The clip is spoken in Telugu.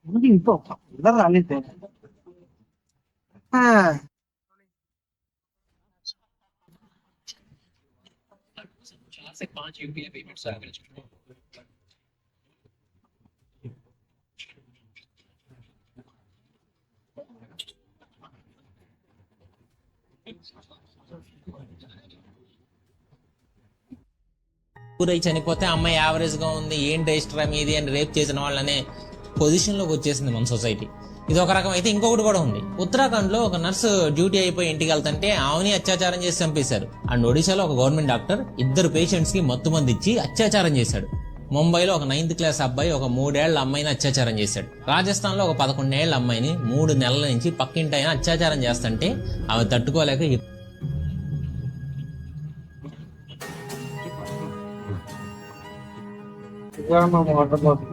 ఇంకో అందరు రాలేదు. ఊరై చనిపోతే అమ్మాయి యావరేజ్ గా ఉంది, ఏం రిజిస్టర్ మీది అని రేప్ చేసిన వాళ్ళనే పొజిషన్ లోకి వచ్చేసింది మన సొసైటీ. ఇది ఒక రకం అయితే ఇంకొకటి కూడా ఉంది. ఉత్తరాఖండ్ లో ఒక నర్సు డ్యూటీ అయిపోయి ఇంటికి వెళ్తుంటే ఆమెని అత్యాచారం చేసి చంపేశారు. అండ్ ఒడిశాలో ఒక గవర్నమెంట్ డాక్టర్ 2 పేషెంట్స్ కి మత్తు మంది ఇచ్చి అత్యాచారం చేశాడు. ముంబైలో ఒక 9th క్లాస్ అబ్బాయి ఒక 3 ఏళ్ల అమ్మాయిని అత్యాచారం చేశాడు. రాజస్థాన్ లో ఒక 11 ఏళ్ల అమ్మాయిని 3 నెలల నుంచి పక్కింటి అయినా అత్యాచారం చేస్తుంటే ఆమె తట్టుకోలేక వాటర్